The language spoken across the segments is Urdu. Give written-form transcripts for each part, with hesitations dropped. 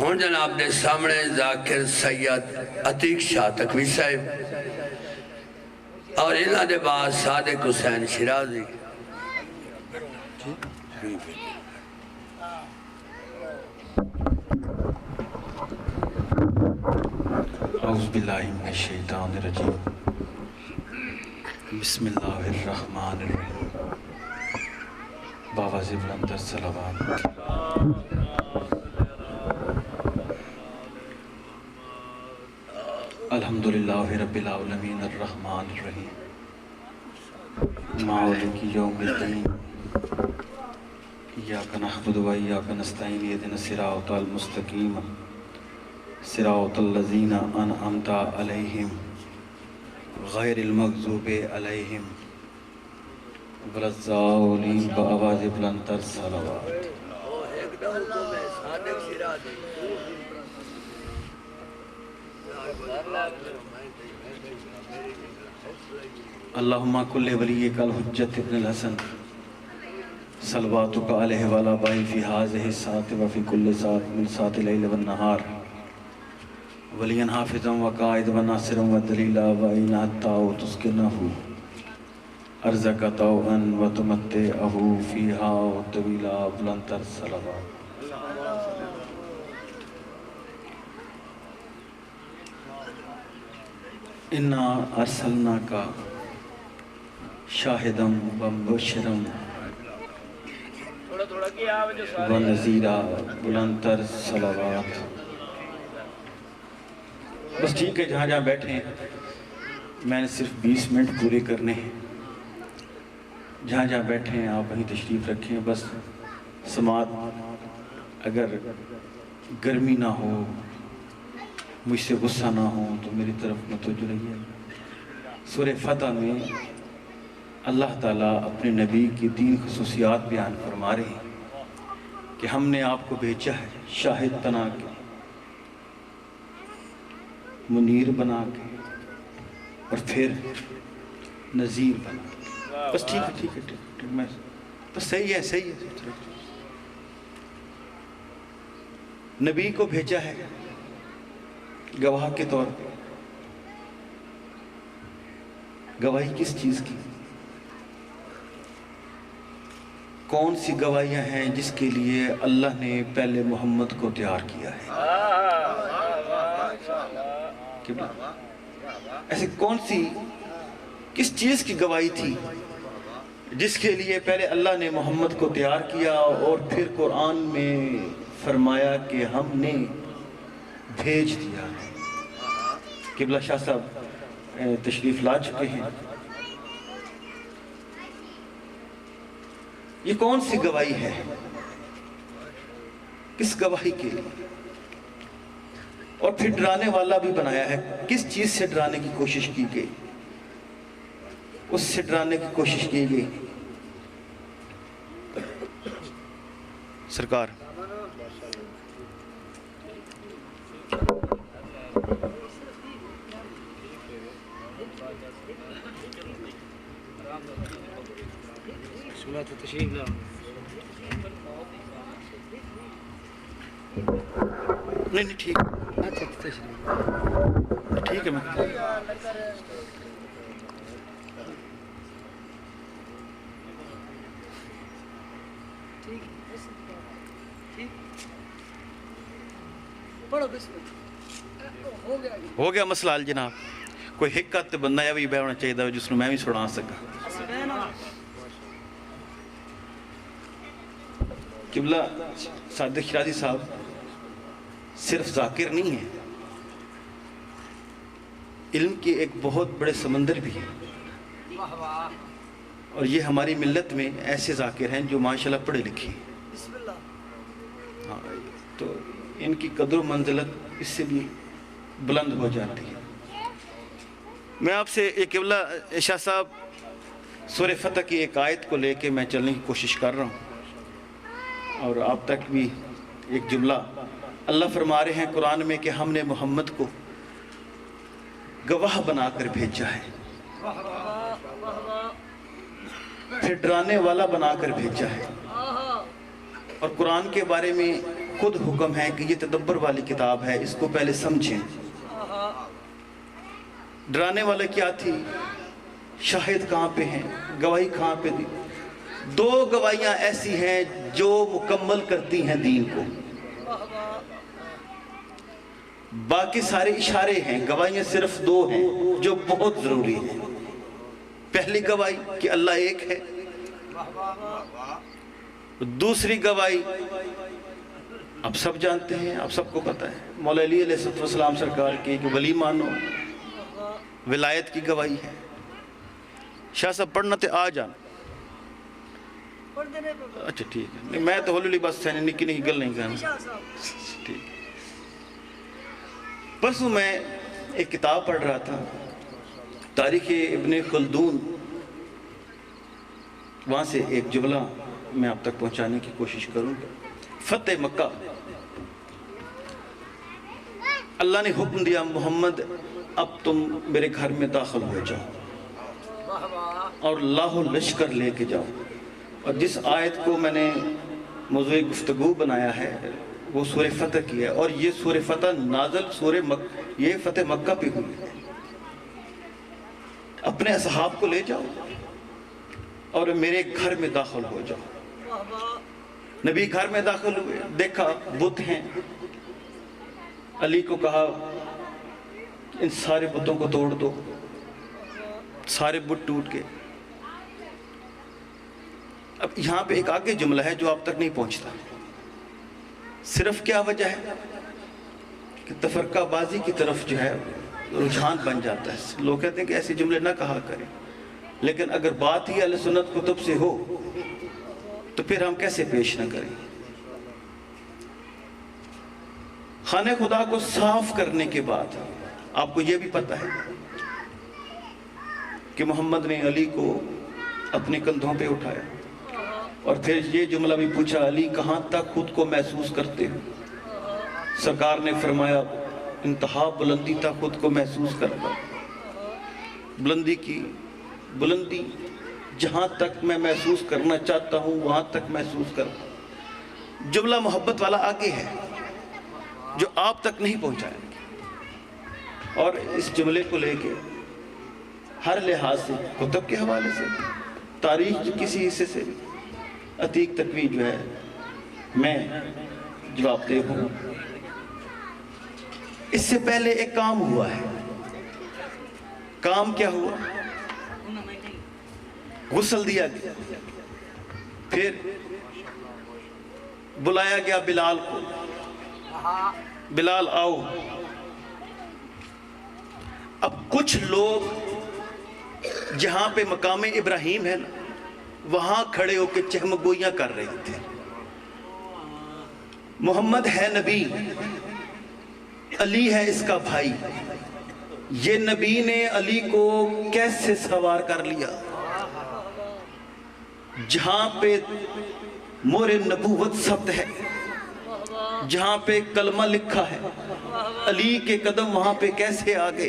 ہون جناب دے سامنے ذاکر سید عتیق شاہ تکوی صاحب اور انہاں دے بعد صادق حسین شیرازی. اعوذ باللہ من الشیطان الرجیم. بسم اللہ الرحمن الرحیم. بابا سے بلند صلوات. الحمدللہ رب العالمین الرحمن الرحیم مالک یوم الدین ایاک نعبد و ایاک نستعین اهدنا الصراط المستقیم صراط الذین انعمت علیہم غیر المغضوب علیہم ولا الضالین. بآواز بلند تر صلوات. اللہم کل ولیک الحجت ابن الحسن صلواتک علیہ وعلی بائی فی هذه الساعة وفی کل ساعت من ساعت اللیل والنہار ولیا حافظا وقائد وناصرا ودلیلا وعین حتی تسکنہ ارزق طوعا وتمتعہ فیہا طویلا. بلند تر صلوات. انا ارسلناک شاہدا ومبشرا ونذیرا. بلند تر صلوات. بس ٹھیک ہے، جہاں جہاں بیٹھے ہیں میں نے صرف 20 منٹ پورے کرنے ہیں. جہاں جہاں بیٹھے ہیں آپ وہیں تشریف رکھیں. بس سماعت اگر گرمی نہ ہو، مجھ سے غصہ نہ ہو تو میری طرف متوجہ رہیے. سورہ فتح میں اللہ تعالیٰ اپنے نبی کی 3 خصوصیات بیان فرما رہے ہیں کہ ہم نے آپ کو بھیجا ہے شاہد بنا کے، منیر بنا کے، اور پھر نذیر بنا کے. بس ٹھیک ہے ٹھیک ہے ٹھیک ہے میں بس صحیح ہے صحیح ہے. نبی کو بھیجا ہے گواہ کے طور پہ. گواہی کس چیز کی؟ کون سی گواہیاں ہیں جس کے لیے اللہ نے پہلے محمد کو تیار کیا ہے؟ ایسے کون سی کس چیز کی گواہی تھی جس کے لیے پہلے اللہ نے محمد کو تیار کیا اور پھر قرآن میں فرمایا کہ ہم نے بھیج دیا ہے؟ قبلہ شاہ صاحب تشریف لا چکے ہیں. یہ کون سی گواہی ہے؟ کس گواہی کے لیے؟ اور پھر ڈرانے والا بھی بنایا ہے. کس چیز سے ڈرانے کی کوشش کی گئی؟ اس سے ڈرانے کی کوشش کی گئی سرکار نہیں ٹھیک ٹھیک ہے. میں ہو گیا مسئلہ حل جناب. کوئی حکت بندہ یا بھی ہونا چاہیے جس میں بھی سنا سکا. قبلہ صادق شیرازی صاحب صرف ذاکر نہیں ہیں، علم کے ایک بہت بڑے سمندر بھی ہیں. اور یہ ہماری ملت میں ایسے ذاکر ہیں جو ماشاءاللہ پڑھے لکھے ہیں. تو ان کی قدر و منزلت اس سے بھی بلند ہو جاتی ہے. میں آپ سے ایک قبلہ شاہ صاحب سورہ فتح کی ایک آیت کو لے کے میں چلنے کی کوشش کر رہا ہوں اور آپ تک بھی ایک جملہ. اللہ فرما رہے ہیں قرآن میں کہ ہم نے محمد کو گواہ بنا کر بھیجا ہے، پھر ڈرانے والا بنا کر بھیجا ہے. اور قرآن کے بارے میں خود حکم ہے کہ یہ تدبر والی کتاب ہے، اس کو پہلے سمجھیں۔ ڈرانے والا کیا تھی؟ شاہد کہاں پہ ہیں، گواہی کہاں پہ دی؟ دو گواہیاں ایسی ہیں جو مکمل کرتی ہیں دین کو، باقی سارے اشارے ہیں، گواہیاں صرف دو ہیں جو بہت ضروری ہیں۔ پہلی گواہی کہ اللہ ایک ہے، دوسری گواہی اب سب جانتے ہیں، اب سب کو پتہ ہے، مولا علی علیہ السلام سرکار کی کہ ولی مانو، ولایت کی گواہی ہے۔ شاہ صاحب پڑھنا تے آ جان، اچھا ٹھیک ہے، میں تو ہولی بس نکی نکی گل نہیں کرنا، ٹھیک۔ پرسوں میں ایک کتاب پڑھ رہا تھا، تاریخ ابن خلدون، وہاں سے ایک جملہ میں آپ تک پہنچانے کی کوشش کروں گا۔ فتح مکہ، اللہ نے حکم دیا محمد اب تم میرے گھر میں داخل ہو جاؤ اور لاہو لشکر لے کے جاؤ۔ اور جس آیت کو میں نے موضوع گفتگو بنایا ہے وہ سورہ فتح کی ہے، اور یہ سورہ فتح نازل یہ فتح مکہ پہ ہوئی ہے۔ اپنے اصحاب کو لے جاؤ اور میرے گھر میں داخل ہو جاؤ۔ نبی گھر میں داخل ہوئے، دیکھا بت ہیں، علی کو کہا ان سارے بتوں کو توڑ دو، سارے بت ٹوٹ گئے۔ اب یہاں پہ ایک آگے جملہ ہے جو آپ تک نہیں پہنچتا، صرف کیا وجہ ہے کہ تفرقہ بازی کی طرف جو ہے رجحان بن جاتا ہے۔ لوگ کہتے ہیں کہ ایسے جملے نہ کہا کریں، لیکن اگر بات ہی اہل سنت کتب سے ہو تو پھر ہم کیسے پیش نہ کریں۔ خانہ خدا کو صاف کرنے کے بعد آپ کو یہ بھی پتہ ہے کہ محمد نے علی کو اپنے کندھوں پہ اٹھایا اور پھر یہ جملہ بھی پوچھا، علی کہاں تک خود کو محسوس کرتے ہو؟ سرکار نے فرمایا انتہا بلندی تک خود کو محسوس کرتا، بلندی جہاں تک میں محسوس کرنا چاہتا ہوں وہاں تک محسوس کرتا۔ جملہ محبت والا آگے ہے جو آپ تک نہیں پہنچایا، اور اس جملے کو لے کے ہر لحاظ سے، کتب کے حوالے سے، تاریخ کے کسی حصے سے عتیق تکوی جو ہے میں جواب دہ ہوں۔ اس سے پہلے ایک کام ہوا ہے۔ کام کیا ہوا؟ غسل دیا گیا، پھر بلایا گیا بلال کو، بلال آؤ۔ اب کچھ لوگ جہاں پہ مقام ابراہیم ہے نا وہاں کھڑے ہو کے چہمگوئیاں کر رہے تھے۔ محمد ہے نبی، علی ہے اس کا بھائی، یہ نبی نے علی کو کیسے سوار کر لیا؟ جہاں پہ مور نبوت ثبت ہے، جہاں پہ کلمہ لکھا ہے، علی کے قدم وہاں پہ کیسے آگے؟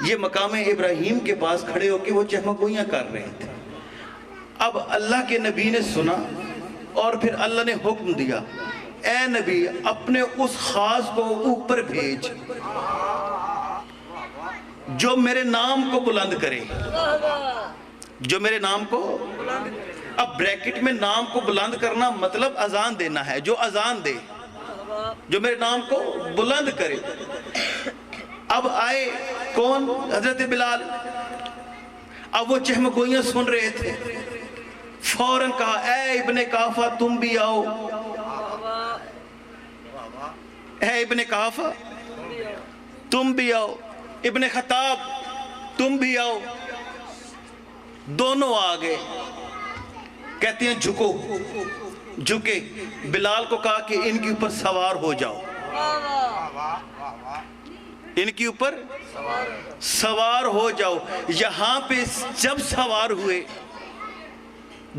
یہ مقام ابراہیم کے پاس کھڑے ہو کے وہ چہمگوئیاں کر رہے تھے۔ اب اللہ کے نبی نے سنا اور پھر اللہ نے حکم دیا، اے نبی اپنے اس خاص کو اوپر بھیج جو میرے نام کو بلند کرے، جو میرے نام کو، اب بریکٹ میں نام کو بلند کرنا مطلب اذان دینا ہے، جو اذان دے، جو میرے نام کو بلند کرے۔ اب آئے کون؟ حضرت بلال۔ اب وہ چہمگوئیاں سن رہے تھے، فوراً کہا اے ابن کافہ تم بھی آؤ، اے ابن کافہ تم بھی آؤ، ابن خطاب تم بھی آؤ۔ دونوں آگے، کہتے ہیں جھکو، جھکے۔ بلال کو کہا کہ ان کے اوپر سوار ہو جاؤ، ان کے اوپر سوار ہو جاؤ۔ یہاں پہ جب سوار ہوئے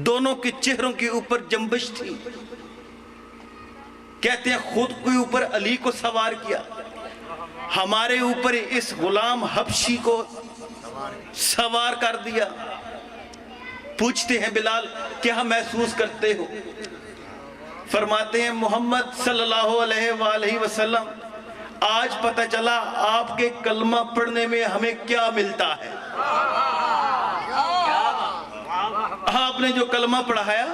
دونوں کے چہروں کے اوپر جنبش تھی۔ کہتے ہیں خود کے اوپر علی کو سوار کیا، ہمارے اوپر اس غلام حبشی کو سوار کر دیا۔ پوچھتے ہیں بلال کیا محسوس کرتے ہو؟ فرماتے ہیں محمد صلی اللہ علیہ وآلہ وسلم آج پتہ چلا آپ کے کلمہ پڑھنے میں ہمیں کیا ملتا ہے۔ آپ نے جو کلمہ پڑھایا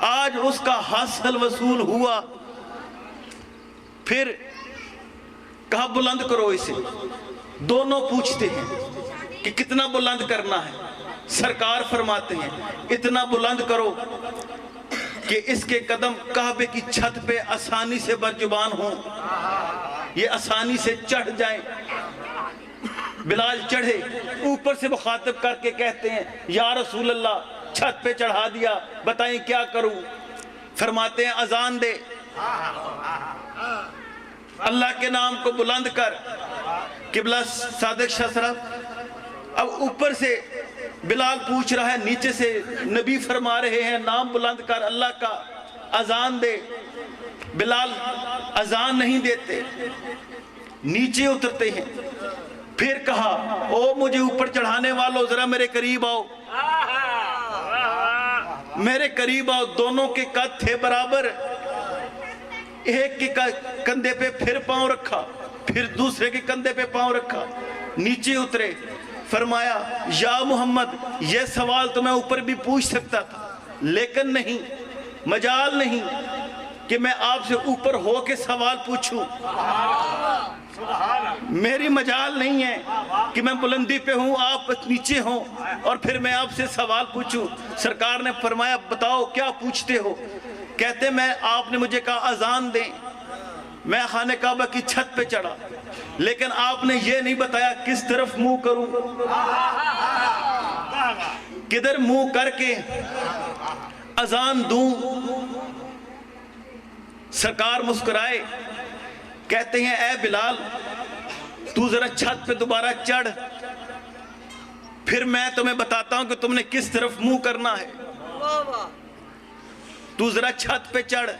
آج اس کا حاصل وصول ہوا۔ پھر کہا بلند کرو اسے۔ دونوں پوچھتے ہیں کہ کتنا بلند کرنا ہے؟ سرکار فرماتے ہیں اتنا بلند کرو کہ اس کے قدم کعبے کی چھت پہ آسانی سے برجبان ہوں، یہ آسانی سے چڑھ جائیں۔ بلال چڑھے، اوپر سے مخاطب کر کے کہتے ہیں یا رسول اللہ چھت پہ چڑھا دیا، بتائیں کیا کروں؟ فرماتے ہیں اذان دے، اللہ کے نام کو بلند کر۔ قبلہ صادق شاہ صاحب اب اوپر سے بلال پوچھ رہا ہے، نیچے سے نبی فرما رہے ہیں نام بلند کر اللہ کا، اذان دے۔ بلال اذان نہیں دیتے، نیچے اترتے ہیں۔ پھر کہا او مجھے اوپر چڑھانے والوں ذرا میرے قریب آؤ، میرے قریب آؤ۔ دونوں کے قد تھے برابر، ایک کے کندھے پہ پھر پاؤں رکھا، پھر دوسرے کے کندھے پہ پاؤں رکھا، نیچے اترے۔ فرمایا یا محمد یہ سوال تو میں اوپر بھی پوچھ سکتا تھا، لیکن نہیں، مجال نہیں کہ میں آپ سے اوپر ہو کے سوال پوچھوں، میری مجال نہیں ہے کہ میں بلندی پہ ہوں آپ نیچے ہوں اور پھر میں آپ سے سوال پوچھوں۔ سرکار نے فرمایا بتاؤ کیا پوچھتے ہو؟ کہتے میں آپ نے مجھے کہا اذان دیں، میں خانہ کعبہ کی چھت پہ چڑھا، لیکن آپ نے یہ نہیں بتایا کس طرف منہ کروں، کدھر منہ کر کے اذان دوں۔ سرکار مسکرائے، کہتے ہیں اے بلال تو ذرا چھت پہ دوبارہ چڑھ، پھر میں تمہیں بتاتا ہوں کہ تم نے کس طرف منہ کرنا ہے۔ تو ذرا چھت پہ چڑھ۔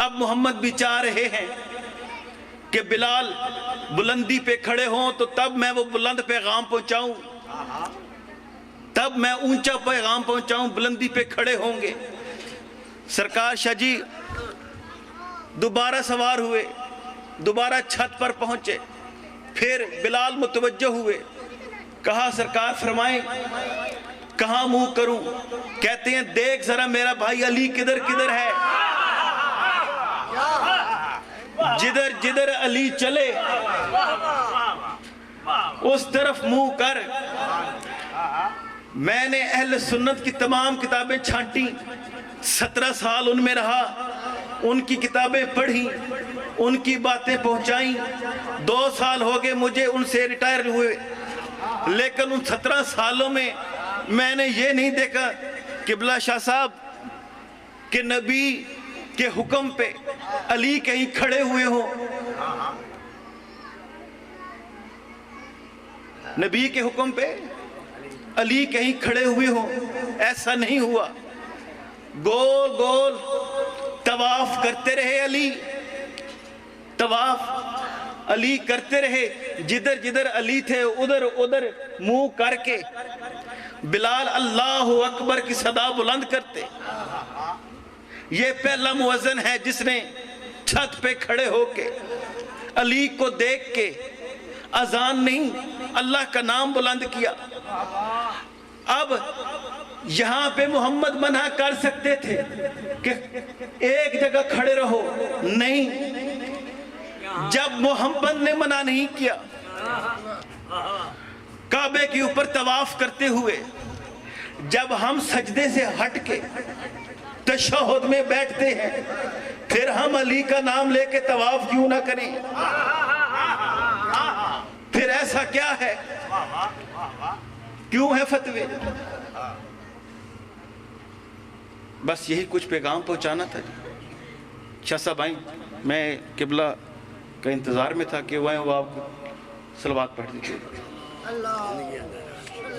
اب محمد بھی چاہ رہے ہیں کہ بلال بلندی پہ کھڑے ہوں تو تب میں وہ بلند پیغام پہنچاؤں، تب میں اونچا پیغام پہنچاؤں، بلندی پہ کھڑے ہوں گے۔ سرکار شاہ جی دوبارہ سوار ہوئے، دوبارہ چھت پر پہنچے، پھر بلال متوجہ ہوئے، کہا سرکار فرمائیں کہاں منہ کروں؟ کہتے ہیں دیکھ ذرا میرا بھائی علی کدھر کدھر ہے، جدھر جدھر علی چلے اس طرف منہ کر۔ میں نے اہل سنت کی تمام کتابیں چھانٹی، 17 سال ان میں رہا، ان کی کتابیں پڑھی، ان کی باتیں پہنچائیں۔ 2 سال ہو گئے مجھے ان سے ریٹائر ہوئے، لیکن ان 17 سالوں میں نے یہ نہیں دیکھا قبلہ شاہ صاحب کہ نبی کے حکم پہ علی کہیں کھڑے ہوئے ہوں، نبی کے حکم پہ علی کہیں کھڑے ہوئے ہوں، ایسا نہیں ہوا۔ گول گول طواف کرتے رہے علی، طواف علی کرتے رہے، جدھر جدھر علی تھے ادھر ادھر منہ کر کے بلال اللہ اکبر کی صدا بلند کرتے۔ یہ پہلا مؤذن ہے جس نے چھت پہ کھڑے ہو کے علی کو دیکھ کے اذان نہیں اللہ کا نام بلند کیا۔ اب یہاں پہ محمد منع کر سکتے تھے کہ ایک جگہ کھڑے رہو، نہیں، جب محمد نے منع نہیں کیا، کعبے کے اوپر طواف کرتے ہوئے جب ہم سجدے سے ہٹ کے تشہد میں بیٹھتے ہیں پھر ہم علی کا نام لے کے طواف کیوں نہ کریں؟ پھر ایسا کیا ہے؟ کیوں ہے فتوے؟ بس یہی کچھ پیغام پہنچانا تھا۔ شاہ صاحب آئیں، میں قبلہ کا انتظار میں تھا کہ وہ آپ کو صلوات پڑھ دیجیے۔